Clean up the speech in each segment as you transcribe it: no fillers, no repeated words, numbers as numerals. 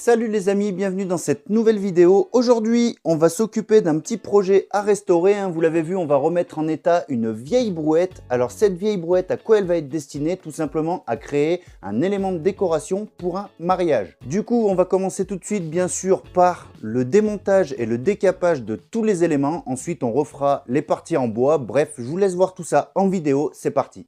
Salut les amis, bienvenue dans cette nouvelle vidéo. Aujourd'hui, on va s'occuper d'un petit projet à restaurer. Vous l'avez vu, on va remettre en état une vieille brouette. Alors cette vieille brouette, à quoi elle va être destinée? Tout simplement à créer un élément de décoration pour un mariage. Du coup, on va commencer tout de suite, bien sûr, par le démontage et le décapage de tous les éléments. Ensuite, on refera les parties en bois. Bref, je vous laisse voir tout ça en vidéo. C'est parti.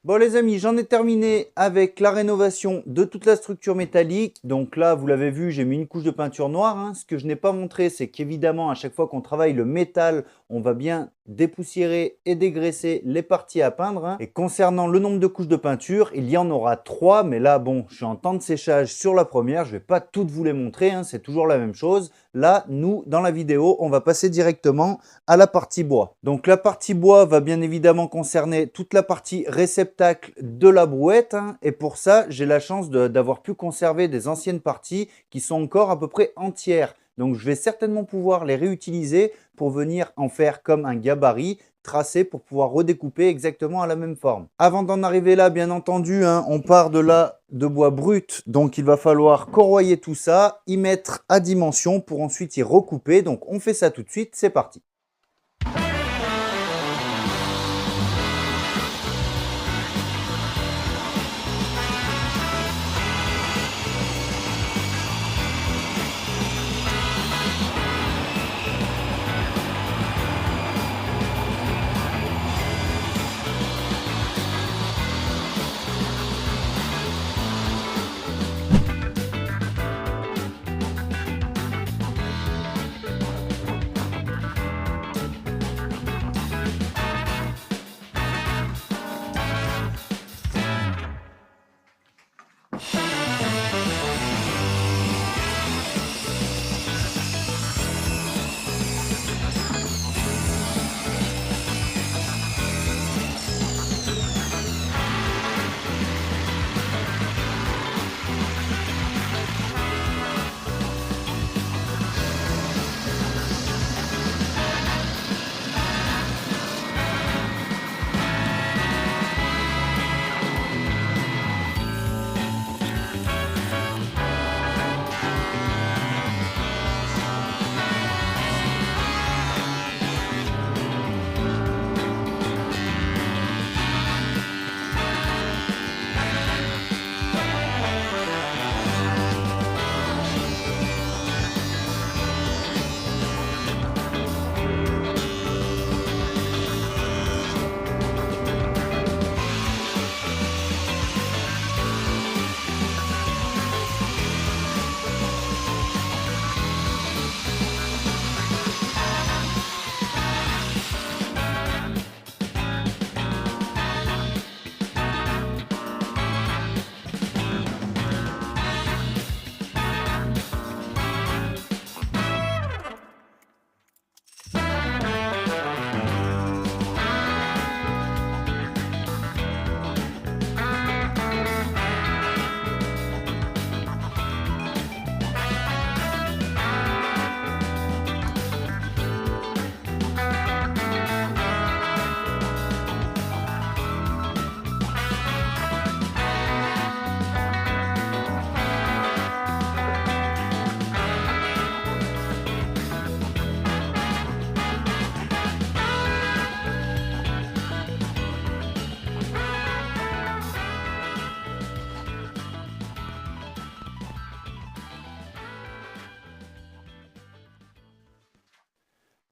Bon les amis, j'en ai terminé avec la rénovation de toute la structure métallique. Donc là, vous l'avez vu, j'ai mis une couche de peinture noire. Ce que je n'ai pas montré, c'est qu'évidemment, à chaque fois qu'on travaille le métal, on va bien dépoussiérer et dégraisser les parties à peindre. Et concernant le nombre de couches de peinture, il y en aura 3. Mais là, bon, je suis en temps de séchage sur la première. Je ne vais pas toutes vous les montrer, c'est toujours la même chose. Là, nous, dans la vidéo, on va passer directement à la partie bois. Donc la partie bois va bien évidemment concerner toute la partie réceptacle de la brouette. Et pour ça, j'ai la chance d'avoir pu conserver des anciennes parties qui sont encore à peu près entières. Donc je vais certainement pouvoir les réutiliser pour venir en faire comme un gabarit tracé pour pouvoir redécouper exactement à la même forme. Avant d'en arriver là, bien entendu, hein, on part de bois brut, donc il va falloir corroyer tout ça, y mettre à dimension pour ensuite y recouper. Donc on fait ça tout de suite, c'est parti.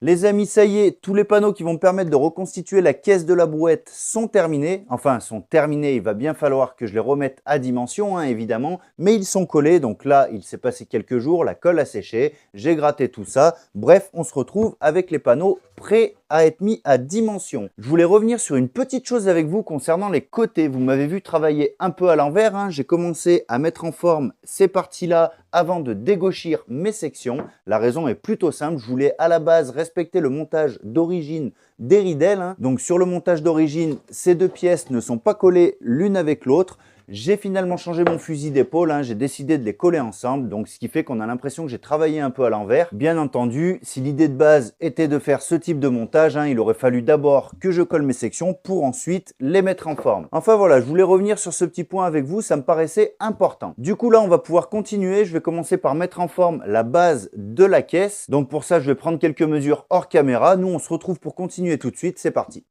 Les amis, ça y est, tous les panneaux qui vont me permettre de reconstituer la caisse de la brouette sont terminés. Enfin, sont terminés, il va bien falloir que je les remette à dimension, hein, évidemment. Mais ils sont collés, donc là, il s'est passé quelques jours, la colle a séché, j'ai gratté tout ça. Bref, on se retrouve avec les panneaux prêts à être mis à dimension. Je voulais revenir sur une petite chose avec vous concernant les côtés. Vous m'avez vu travailler un peu à l'envers, hein. J'ai commencé à mettre en forme ces parties-là avant de dégauchir mes sections. La raison est plutôt simple, je voulais à la base respecter le montage d'origine des ridelles, hein. Donc sur le montage d'origine, ces deux pièces ne sont pas collées l'une avec l'autre. J'ai finalement changé mon fusil d'épaule, hein, j'ai décidé de les coller ensemble, donc ce qui fait qu'on a l'impression que j'ai travaillé un peu à l'envers. Bien entendu, si l'idée de base était de faire ce type de montage, hein, il aurait fallu d'abord que je colle mes sections pour ensuite les mettre en forme. Enfin voilà, je voulais revenir sur ce petit point avec vous, ça me paraissait important. Du coup là, on va pouvoir continuer. Je vais commencer par mettre en forme la base de la caisse. Donc pour ça, je vais prendre quelques mesures hors caméra. Nous, on se retrouve pour continuer tout de suite. C'est parti.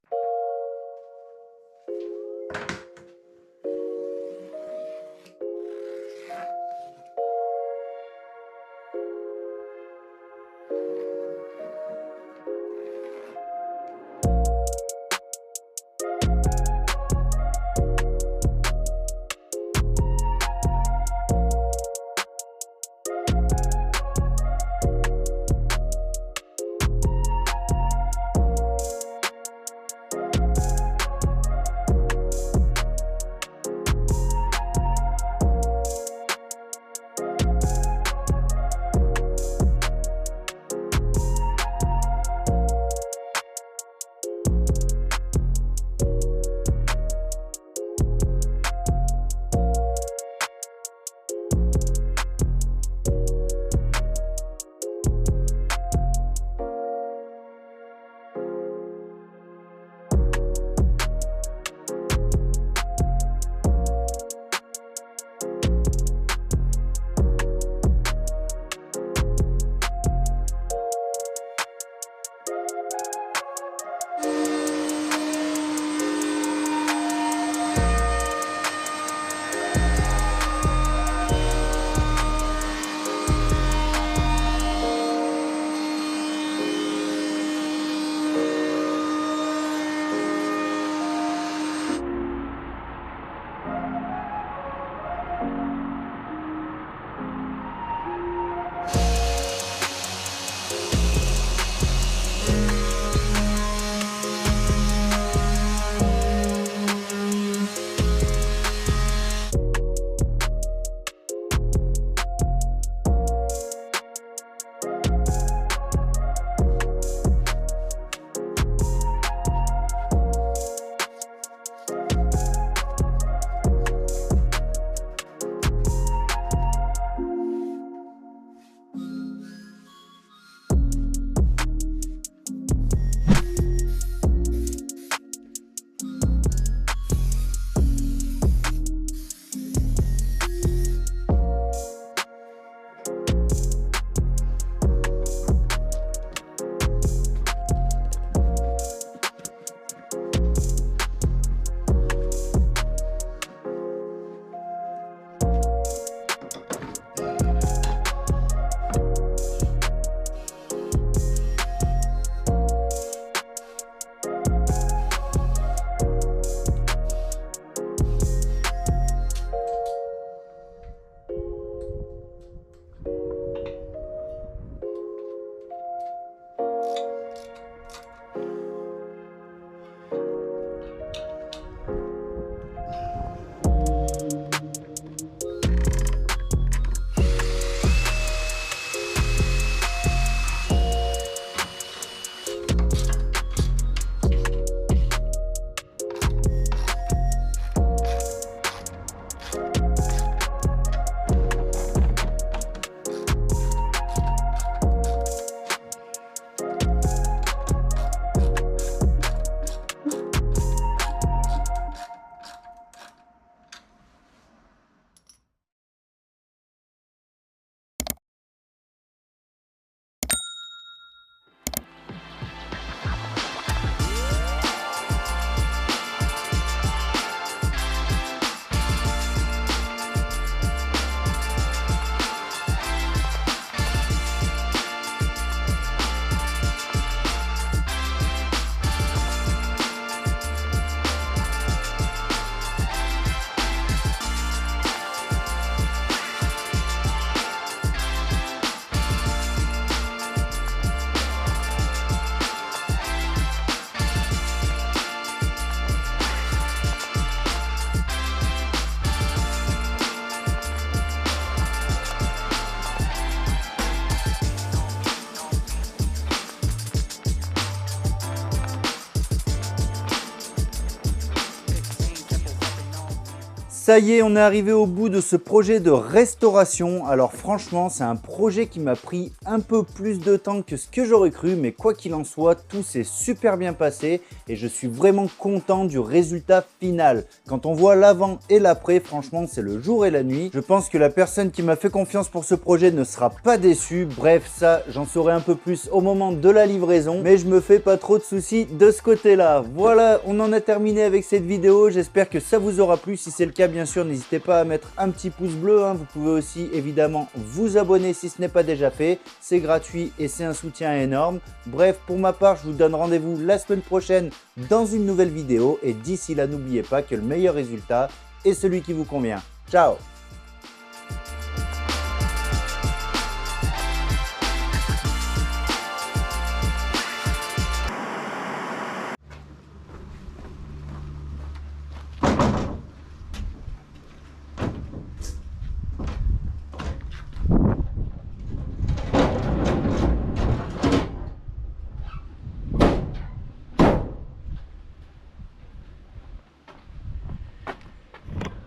Ça y est, on est arrivé au bout de ce projet de restauration. Alors franchement, c'est un projet qui m'a pris un peu plus de temps que ce que j'aurais cru, mais quoi qu'il en soit, tout s'est super bien passé et je suis vraiment content du résultat final. Quand on voit l'avant et l'après, franchement, c'est le jour et la nuit. Je pense que la personne qui m'a fait confiance pour ce projet ne sera pas déçue. Bref, ça, j'en saurai un peu plus au moment de la livraison, mais je me fais pas trop de soucis de ce côté-là. Voilà, on en a terminé avec cette vidéo. J'espère que ça vous aura plu. Si c'est le cas, bien sûr, n'hésitez pas à mettre un petit pouce bleu, hein. Vous pouvez aussi évidemment vous abonner si ce n'est pas déjà fait. C'est gratuit et c'est un soutien énorme. Bref, pour ma part, je vous donne rendez-vous la semaine prochaine dans une nouvelle vidéo. Et d'ici là, n'oubliez pas que le meilleur résultat est celui qui vous convient. Ciao!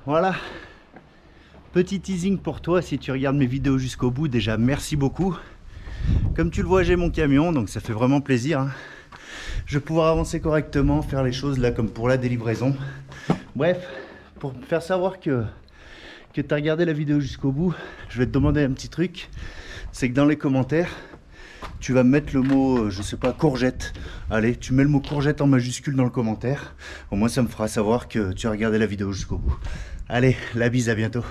Voilà, petit teasing pour toi si tu regardes mes vidéos jusqu'au bout. Déjà, merci beaucoup. Comme tu le vois, j'ai mon camion, donc ça fait vraiment plaisir, hein. Je vais pouvoir avancer correctement, faire les choses là comme pour la délivraison. Bref, pour me faire savoir que tu as regardé la vidéo jusqu'au bout, je vais te demander un petit truc. C'est que dans les commentaires, tu vas mettre le mot, je sais pas, courgette. Allez, tu mets le mot courgette en majuscule dans le commentaire. Au moins, ça me fera savoir que tu as regardé la vidéo jusqu'au bout. Allez, la bise, à bientôt.